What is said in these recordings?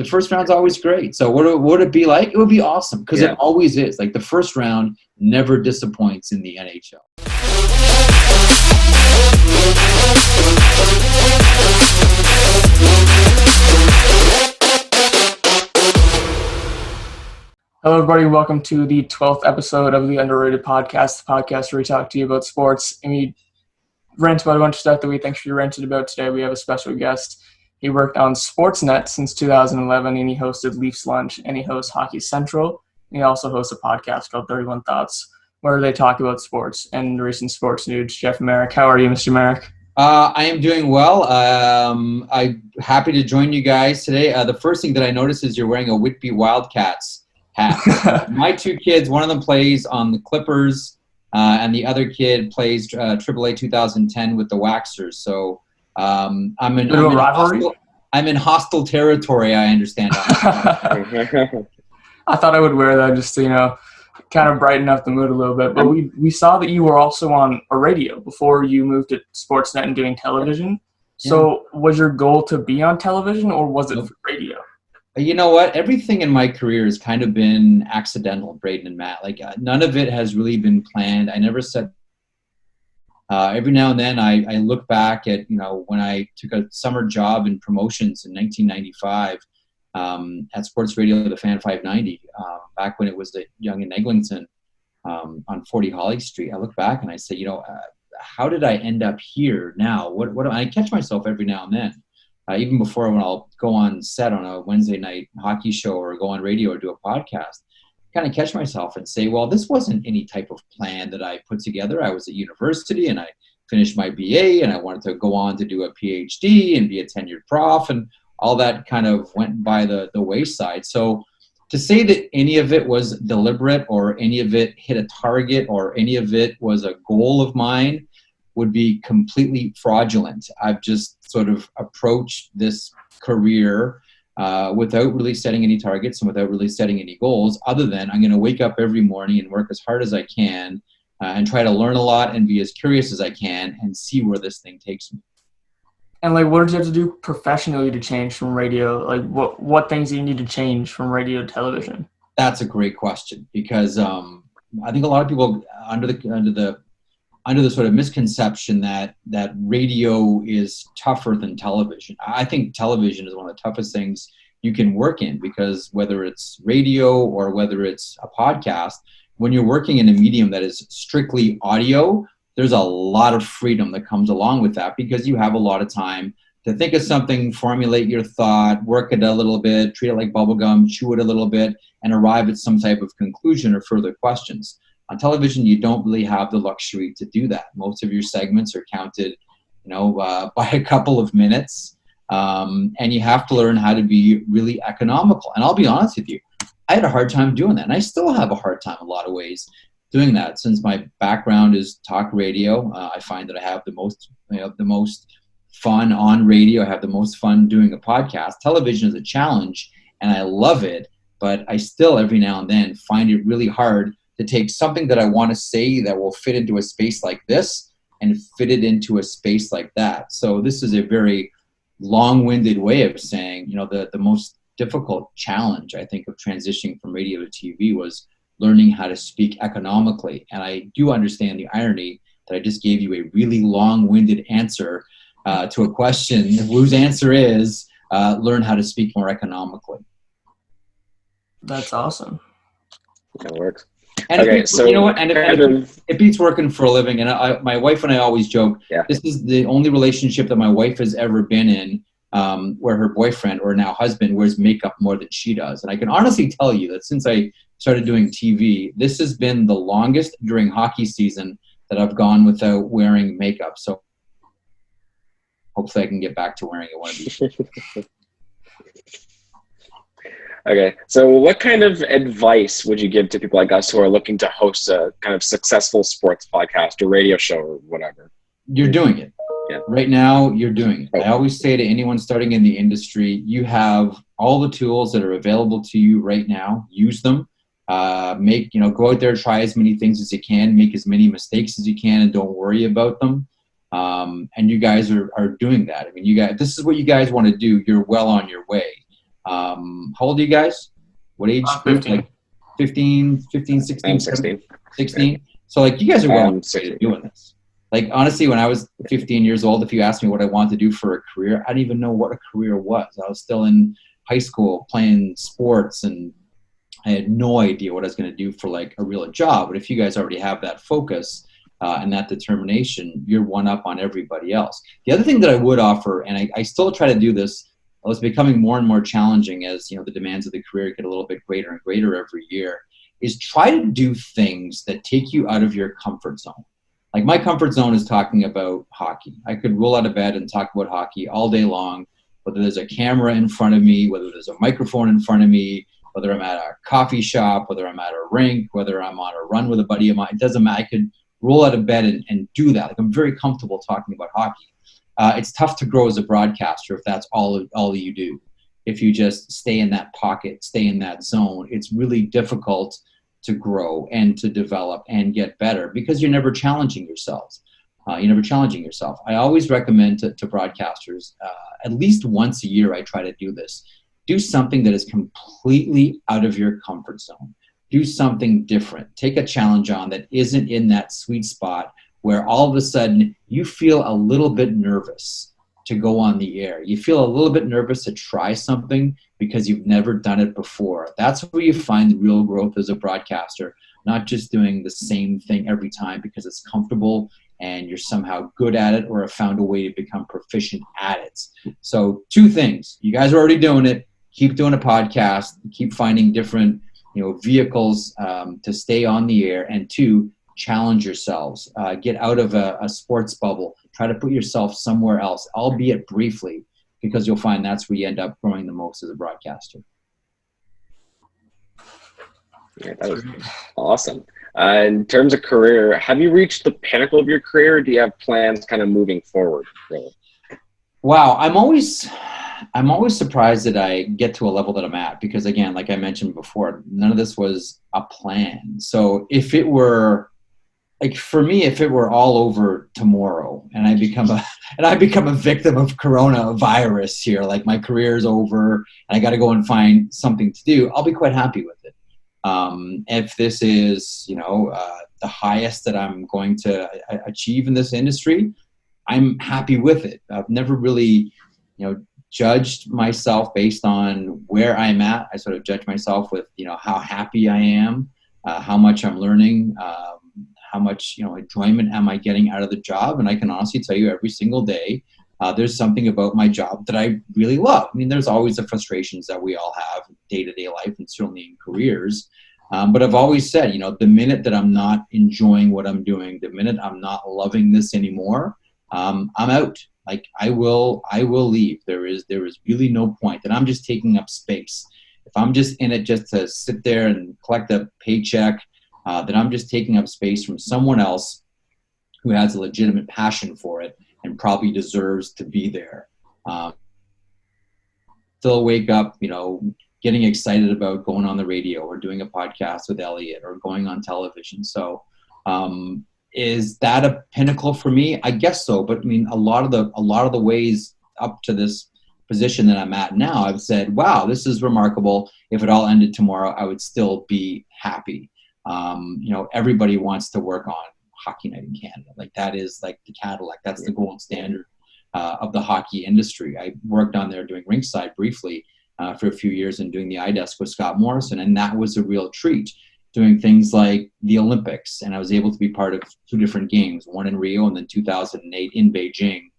the first round's always great. So what would it be like? It would be awesome because it always is. Like the first round never disappoints in the NHL. Hello, everybody. Welcome to the 12th episode of the Underrated Podcast, the podcast where we talk to you about sports and we rant about a bunch of stuff that we think should be ranted about. Today, we have a special guest. He worked on Sportsnet since 2011, and he hosted Leafs Lunch, and he hosts Hockey Central. And he also hosts a podcast called 31 Thoughts, where they talk about sports and recent sports news. Jeff Marek, how are you, Mr. Marek? I am doing well. I'm happy to join you guys today. The first thing that I noticed is you're wearing a Whitby Wildcats hat. My two kids, one of them plays on the Clippers, and the other kid plays AAA 2010 with the Waxers. So I'm in hostile territory, I understand. I thought I would wear that just to, kind of brighten up the mood a little bit. But we saw that you were also on a radio before you moved to Sportsnet and doing television. So was your goal to be on television, or was it for radio? You know what? Everything in my career has kind of been accidental, Braden and Matt. Like none of it has really been planned. I never said. Every now and then I look back at, when I took a summer job in promotions in 1995 at Sports Radio, the Fan 590, back when it was the Young and Eglinton on 40 Holly Street. I look back and I say, how did I end up here now? What I catch myself every now and then. Even before when I'll go on set on a Wednesday night hockey show or go on radio or do a podcast, kind of catch myself and say, well, this wasn't any type of plan that I put together. I was at university and I finished my BA and I wanted to go on to do a PhD and be a tenured prof, and all that kind of went by the wayside. So to say that any of it was deliberate or any of it hit a target or any of it was a goal of mine would be completely fraudulent. I've just sort of approached this career without really setting any targets and without really setting any goals, other than I'm going to wake up every morning and work as hard as I can and try to learn a lot and be as curious as I can and see where this thing takes me. And what did you have to do professionally to change from radio? What things do you need to change from radio to television? That's a great question, because I think a lot of people under the sort of misconception that radio is tougher than television. I think television is one of the toughest things you can work in, because whether it's radio or whether it's a podcast, when you're working in a medium that is strictly audio, there's a lot of freedom that comes along with that, because you have a lot of time to think of something, formulate your thought, work it a little bit, treat it like bubblegum, chew it a little bit, and arrive at some type of conclusion or further questions. On television, you don't really have the luxury to do that. Most of your segments are counted, by a couple of minutes, and you have to learn how to be really economical. And I'll be honest with you, I had a hard time doing that, and I still have a hard time in a lot of ways doing that. Since my background is talk radio, I find that I have the most fun on radio. I have the most fun doing a podcast. Television is a challenge, and I love it, but I still every now and then find it really hard to take something that I want to say that will fit into a space like this and fit it into a space like that. So this is a very long-winded way of saying, the most difficult challenge, I think, of transitioning from radio to TV was learning how to speak economically. And I do understand the irony that I just gave you a really long-winded answer to a question whose answer is learn how to speak more economically. That's awesome. That works. And okay, it beats working for a living. And my wife and I always joke, this is the only relationship that my wife has ever been in where her boyfriend, or now husband, wears makeup more than she does. And I can honestly tell you that since I started doing TV, this has been the longest during hockey season that I've gone without wearing makeup. So hopefully I can get back to wearing it one of these. Okay, so what kind of advice would you give to people like us who are looking to host a kind of successful sports podcast or radio show or whatever? You're doing it. Yeah. Right now, you're doing it. I always say to anyone starting in the industry, you have all the tools that are available to you right now. Use them. Go out there, try as many things as you can, make as many mistakes as you can, and don't worry about them. And you guys are doing that. I mean, this is what you guys want to do. You're well on your way. How old are you guys? What age? 15. Like 15, 16, I'm 16. 16. So like you guys are well on your way to 16. doing this. Like honestly, when I was 15 years old, if you asked me what I wanted to do for a career, I didn't even know what a career was. I was still in high school playing sports, and I had no idea what I was going to do for like a real job. But if you guys already have that focus and that determination, you're one up on everybody else. The other thing that I would offer, and I still try to do this, it's becoming more and more challenging as the demands of the career get a little bit greater and greater every year, is try to do things that take you out of your comfort zone. Like my comfort zone is talking about hockey. I could roll out of bed and talk about hockey all day long, whether there's a camera in front of me, whether there's a microphone in front of me, whether I'm at a coffee shop, whether I'm at a rink, whether I'm on a run with a buddy of mine. It doesn't matter. I could roll out of bed and do that. Like I'm very comfortable talking about hockey. It's tough to grow as a broadcaster if that's all you do. If you just stay in that pocket, stay in that zone, it's really difficult to grow and to develop and get better because you're never challenging yourselves. I always recommend to broadcasters, at least once a year, I try to do this. Do something that is completely out of your comfort zone. Do something different. Take a challenge on that isn't in that sweet spot where all of a sudden you feel a little bit nervous to go on the air. You feel a little bit nervous to try something because you've never done it before. That's where you find real growth as a broadcaster, not just doing the same thing every time because it's comfortable and you're somehow good at it or have found a way to become proficient at it. So 2 things. You guys are already doing it. Keep doing a podcast. Keep finding different vehicles to stay on the air. And 2, challenge yourselves. Get out of a sports bubble. Try to put yourself somewhere else, albeit briefly, because you'll find that's where you end up growing the most as a broadcaster. Yeah, that was awesome. In terms of career, have you reached the pinnacle of your career, or do you have plans kind of moving forward? Really? Wow, I'm always surprised that I get to a level that I'm at because, again, like I mentioned before, none of this was a plan. So if it were for me, if it were all over tomorrow and I become a victim of coronavirus here, like my career is over and I got to go and find something to do, I'll be quite happy with it. If this is, the highest that I'm going to achieve in this industry, I'm happy with it. I've never really, judged myself based on where I'm at. I sort of judge myself with, how happy I am, how much I'm learning, how much enjoyment am I getting out of the job. And I can honestly tell you every single day, there's something about my job that I really love. I mean, there's always the frustrations that we all have in day-to-day life and certainly in careers. But I've always said, the minute that I'm not enjoying what I'm doing, the minute I'm not loving this anymore, I'm out. Like I will leave. There is really no point. And I'm just taking up space. If I'm just in it just to sit there and collect a paycheck, then I'm just taking up space from someone else who has a legitimate passion for it and probably deserves to be there. Still wake up, getting excited about going on the radio or doing a podcast with Elliot or going on television. So is that a pinnacle for me? I guess so. But I mean, a lot of the ways up to this position that I'm at now, I've said, wow, this is remarkable. If it all ended tomorrow, I would still be happy. Everybody wants to work on Hockey Night in Canada. Like that is like the Cadillac. That's the gold standard of the hockey industry. I worked on there doing rinkside briefly for a few years and doing the iDesk with Scott Morrison. And that was a real treat, doing things like the Olympics. And I was able to be part of 2 different games, one in Rio and then 2008 in Beijing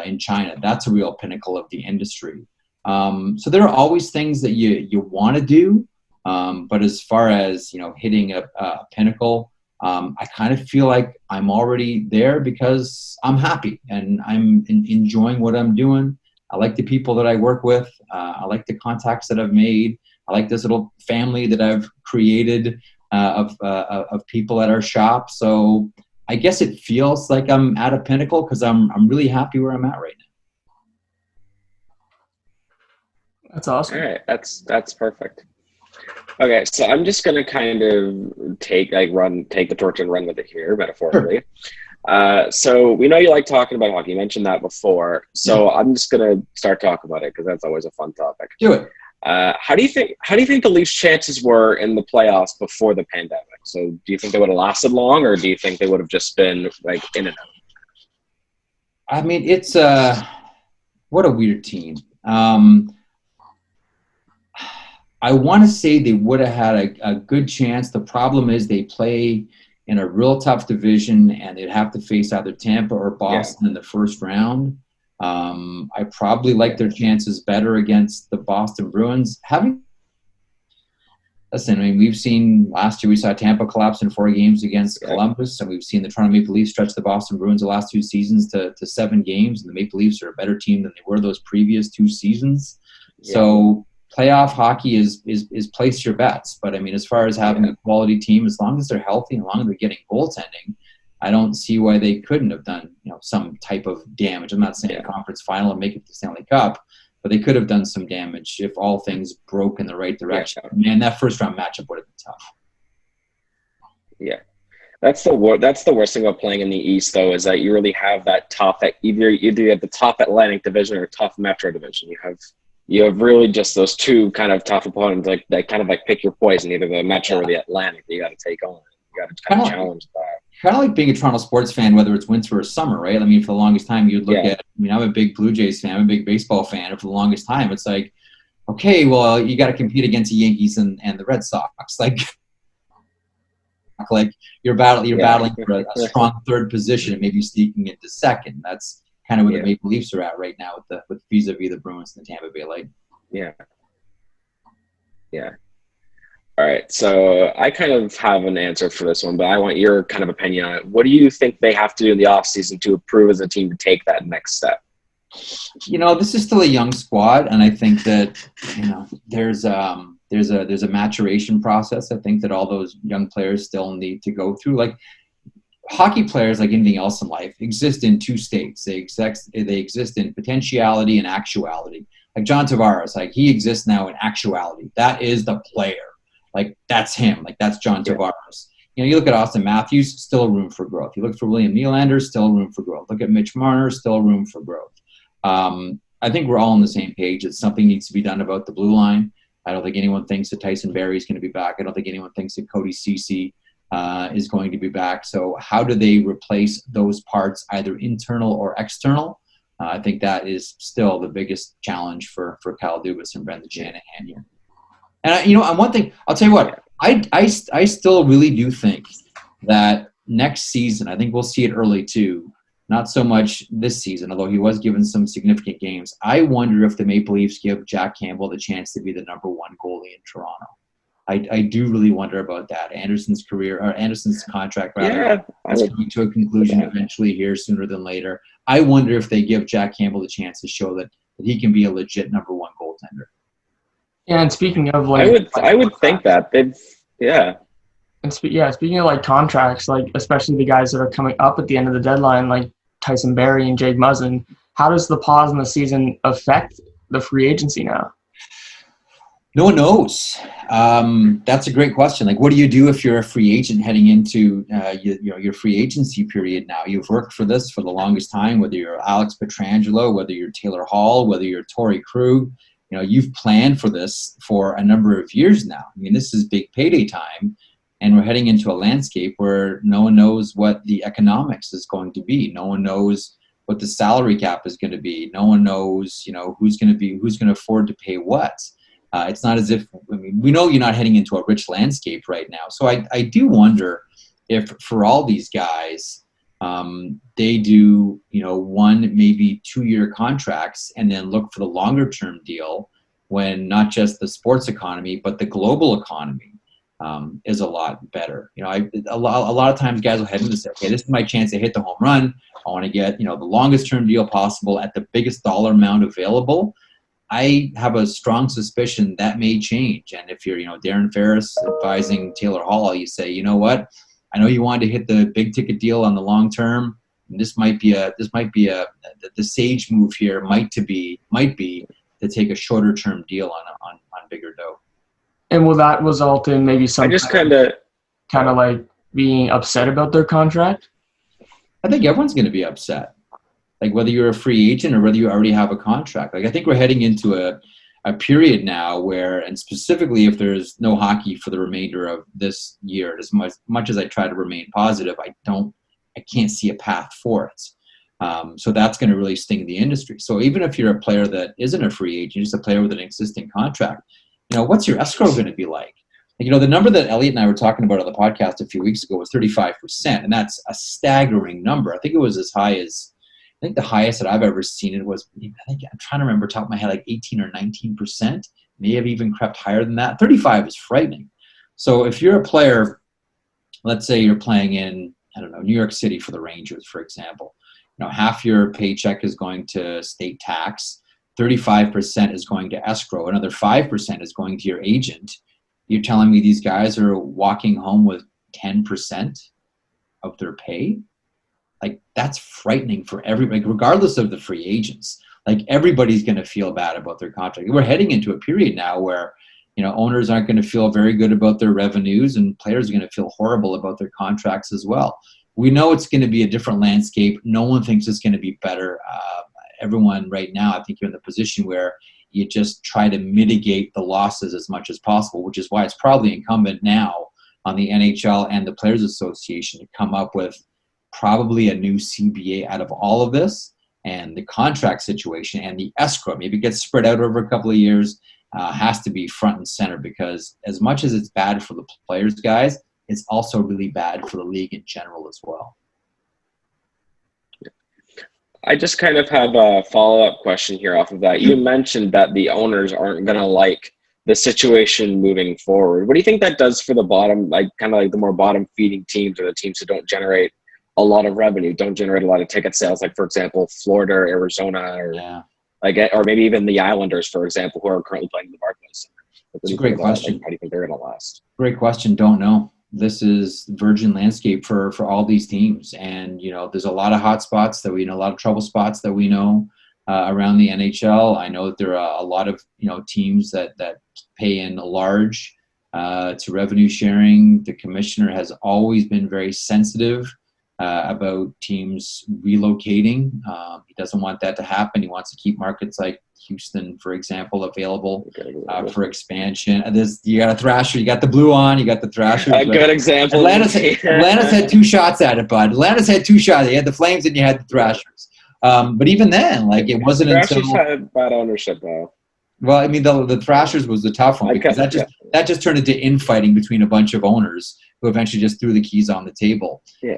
in China. That's a real pinnacle of the industry. So there are always things that you want to do. But as far as, hitting a pinnacle, I kind of feel like I'm already there because I'm happy and I'm enjoying what I'm doing. I like the people that I work with. I like the contacts that I've made. I like this little family that I've created of people at our shop. So I guess it feels like I'm at a pinnacle because I'm really happy where I'm at right now. That's awesome. All right, that's perfect. Okay, so I'm just gonna kind of take the torch and run with it here, metaphorically. Sure. So we know you like talking about hockey. You mentioned that before. So yeah. I'm just gonna start talking about it because that's always a fun topic. Do it. How do you think the Leafs' chances were in the playoffs before the pandemic? So do you think they would have lasted long, or do you think they would have just been like in and out? I mean, it's what a weird team. I want to say they would have had a good chance. The problem is they play in a real tough division, and they'd have to face either Tampa or Boston in the first round. I probably like their chances better against the Boston Bruins. Listen, I mean, we've seen last year, we saw Tampa collapse in 4 games against Columbus, and we've seen the Toronto Maple Leafs stretch the Boston Bruins the last 2 seasons to 7 games, and the Maple Leafs are a better team than they were those previous 2 seasons. Yeah. So playoff hockey is place your bets. But, I mean, as far as having a quality team, as long as they're healthy and as long as they're getting goaltending, I don't see why they couldn't have done, some type of damage. I'm not saying a conference final and make it to the Stanley Cup, but they could have done some damage if all things broke in the right direction. Yeah. Man, that first round matchup would have been tough. Yeah, that's the worst thing about playing in the East, though, is that you really have that tough. Either you have the top Atlantic Division or tough Metro Division. You have really just those 2 kind of tough opponents, like that kind of like pick your poison, either the Metro or the Atlantic that you got to take on. You got to kind of challenge that. Kind of like being a Toronto sports fan, whether it's winter or summer, right? I mean, for the longest time, you'd look at, I'm a big Blue Jays fan, I'm a big baseball fan, and for the longest time, it's like, okay, well, you got to compete against the Yankees and the Red Sox. Like you're battling for a strong third position and maybe sneaking into second. That's kind of where the Maple Leafs are at right now with vis-a-vis the Bruins and the Tampa Bay Lightning. Yeah. Yeah. All right, so I kind of have an answer for this one, but I want your kind of opinion on it. What do you think they have to do in the offseason to improve as a team to take that next step? This is still a young squad, and I think that there's a maturation process. I think that all those young players still need to go through. Like hockey players, like anything else in life, exist in 2 states. They exist in potentiality and actuality. Like John Tavares, like he exists now in actuality. That is the player. Like, that's him. Like, that's John Tavares. You look at Austin Matthews, still room for growth. You look for William Nylander, still room for growth. Look at Mitch Marner, still room for growth. I think we're all on the same page that something needs to be done about the blue line. I don't think anyone thinks that Tyson Barrie is going to be back. I don't think anyone thinks that Cody Ceci is going to be back. So how do they replace those parts, either internal or external? I think that is still the biggest challenge for Kyle Dubas and Brendan Shanahan here. And on one thing, I'll tell you what, I still really do think that next season, I think we'll see it early too. Not so much this season, although he was given some significant games. I wonder if the Maple Leafs give Jack Campbell the chance to be the number 1 goalie in Toronto. I do really wonder about that. Anderson's contract is coming to a conclusion eventually here, sooner than later. I wonder if they give Jack Campbell the chance to show that he can be a legit number 1 goaltender. Yeah, and speaking of I would think that they've And speaking of like contracts, like especially the guys that are coming up at the end of the deadline, like Tyson Barrie and Jake Muzzin, how does the pause in the season affect the free agency now? No one knows. That's a great question. Like, what do you do if you're a free agent heading into your free agency period now? You've worked for this for the longest time, whether you're Alex Pietrangelo, whether you're Taylor Hall, whether you're Torrey Krug. You've planned for this for a number of years now. I mean, this is big payday time, and we're heading into a landscape where no one knows what the economics is going to be. No one knows what the salary cap is going to be. No one knows, who's going to afford to pay what. It's not as if, we know you're not heading into a rich landscape right now. So I do wonder if for all these guys, they do, 1, maybe 2-year contracts and then look for the longer term deal when not just the sports economy, but the global economy is a lot better. A lot of times guys will head into this, okay, this is my chance to hit the home run. I want to get, the longest term deal possible at the biggest dollar amount available. I have a strong suspicion that may change. And if you're, Darren Ferris advising Taylor Hall, you say, you know what? I know you wanted to hit the big ticket deal on the long term. And the sage move here might be to take a shorter term deal on bigger dough. And will that result in maybe some kind of like being upset about their contract? I think everyone's going to be upset. Like whether you're a free agent or whether you already have a contract. Like I think we're heading into a period now where, and specifically if there's no hockey for the remainder of this year, as much as I try to remain positive, I can't see a path for it. So that's going to really sting the industry. So even if you're a player that isn't a free agent, just a player with an existing contract, what's your escrow going to be like? The number that Elliot and I were talking about on the podcast a few weeks ago was 35%, and that's a staggering number. I think it was as high as, I think the highest that I've ever seen it was, I'm trying to remember top of my head, like 18 or 19%, may have even crept higher than that. 35 is frightening. So if you're a player, let's say you're playing in, I don't know, New York City for the Rangers, for example, half your paycheck is going to state tax, 35% is going to escrow, another 5% is going to your agent. You're telling me these guys are walking home with 10% of their pay? Like, that's frightening for everybody, regardless of the free agents. Like, everybody's going to feel bad about their contract. We're heading into a period now where, owners aren't going to feel very good about their revenues, and players are going to feel horrible about their contracts as well. We know it's going to be a different landscape. No one thinks it's going to be better. Everyone right now, I think you're in the position where you just try to mitigate the losses as much as possible, which is why it's probably incumbent now on the NHL and the Players Association to come up with probably a new CBA out of all of this, and the contract situation and the escrow, maybe it gets spread out over a couple of years, has to be front and center, because as much as it's bad for the players, guys, it's also really bad for the league in general as well. I just kind of have a follow-up question here off of that. You mentioned that the owners aren't going to like the situation moving forward. What do you think that does for the bottom, kind of like the more bottom-feeding teams, or the teams that don't generate a lot of revenue, don't generate a lot of ticket sales, like, for example, Florida, Arizona, or or maybe even the Islanders, for example, who are currently playing in the Barclays Center? It's a great question. How do you think they're going to last? Great question. Don't know. This is virgin landscape for all these teams. And, there's a lot of hot spots that we know, a lot of trouble spots that we know around the NHL. I know that there are a lot of, teams that pay in large to revenue sharing. The commissioner has always been very sensitive about teams relocating. He doesn't want that to happen. He wants to keep markets like Houston, for example, available for expansion. You got a Thrasher, you got the blue on, you got the Thrashers. A good example. Atlanta's had two shots at it, bud. Atlanta's had two shots. You had the Flames and you had the Thrashers. But even then, it wasn't Thrashers until had bad ownership, though. Well, I mean, the Thrashers was the tough one, because that just turned into infighting between a bunch of owners who eventually just threw the keys on the table. Yeah.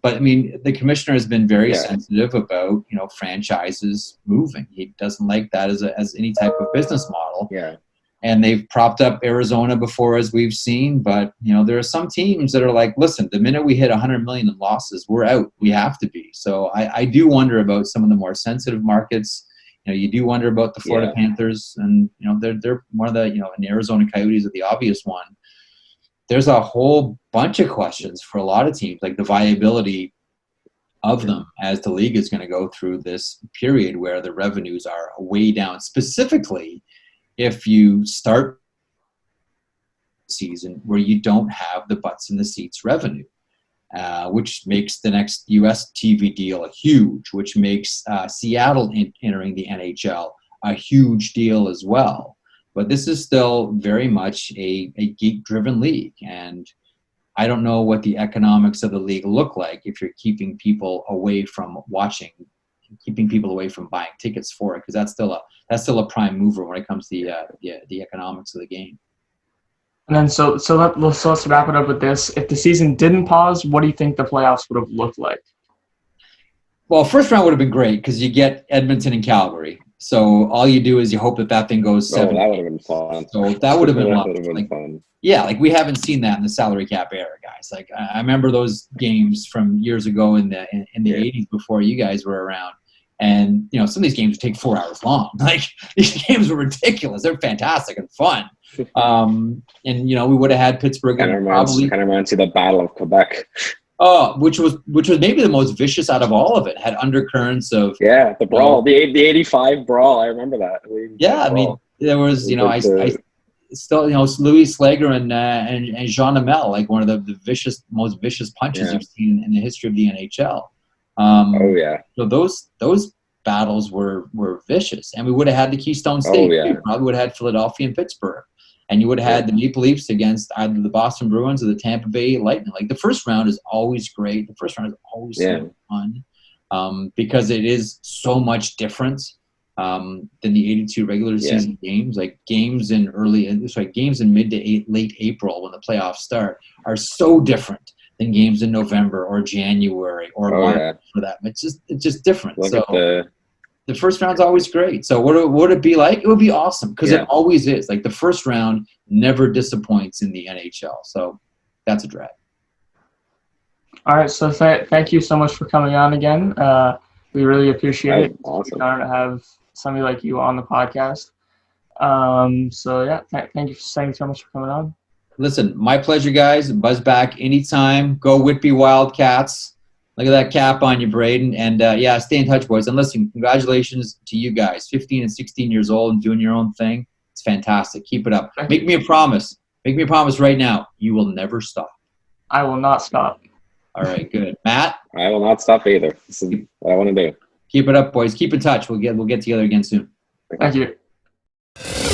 But I mean, the commissioner has been very sensitive about franchises moving. He doesn't like that as any type of business model. Yeah. And they've propped up Arizona before, as we've seen. But there are some teams that are like, listen, the minute we hit 100 million in losses, we're out. We have to be. So I do wonder about some of the more sensitive markets. You do wonder about the Florida Panthers, and they're one of the and Arizona Coyotes are the obvious one. There's a whole bunch of questions for a lot of teams, like the viability of them as the league is going to go through this period where the revenues are way down. Specifically, if you start season where you don't have the butts in the seats revenue. Which makes the next U.S. TV deal huge, which makes Seattle entering the NHL a huge deal as well. But this is still very much a geek-driven league, and I don't know what the economics of the league look like if you're keeping people away from watching, keeping people away from buying tickets for it, because that's still a prime mover when it comes to the economics of the game. And then so let's wrap it up with this. If the season didn't pause, what do you think the playoffs would have looked like? Well, first round would have been great because you get Edmonton and Calgary. So all you do is you hope that thing goes 7. That would have been fun. So that would have been fun. Yeah, we haven't seen that in the salary cap era, guys. I remember those games from years ago in the 80s before you guys were around. And, some of these games would take 4 hours long. These games were ridiculous. They're fantastic and fun. And, we would have had Pittsburgh. Kind of reminds you the Battle of Quebec. Oh, which was maybe the most vicious out of all of it. Had undercurrents of the brawl, the 85 brawl. I remember that. I mean, there was I still Louis Slager and Jean Amel, one of the most vicious punches you've seen in the history of the NHL. So those battles were vicious, and we would have had the Keystone Oh, State. yeah. We probably would have had Philadelphia and Pittsburgh, and you would have had the Maple Leafs against either the Boston Bruins or the Tampa Bay Lightning. Like, the first round is always great. The first round is always so fun because it is so much different than the 82 regular season games. Like, games in mid to late April when the playoffs start are so different than games in November or January or March for that. It's just different. The first round's always great. So what would it be like? It would be awesome because it always is. Like, the first round never disappoints in the NHL. So that's a drag. All right. So thank you so much for coming on again. We really appreciate it. Awesome. It's an honor to have somebody like you on the podcast. Thank you so much for coming on. Listen, my pleasure, guys. Buzz back anytime. Go Whitby Wildcats. Look at that cap on you, Braden. And, stay in touch, boys. And listen, congratulations to you guys. 15 and 16 years old and doing your own thing. It's fantastic. Keep it up. Make me a promise. Make me a promise right now. You will never stop. I will not stop. All right, good. Matt? I will not stop either. This is what I want to do. Keep it up, boys. Keep in touch. We'll get together again soon. Thank you.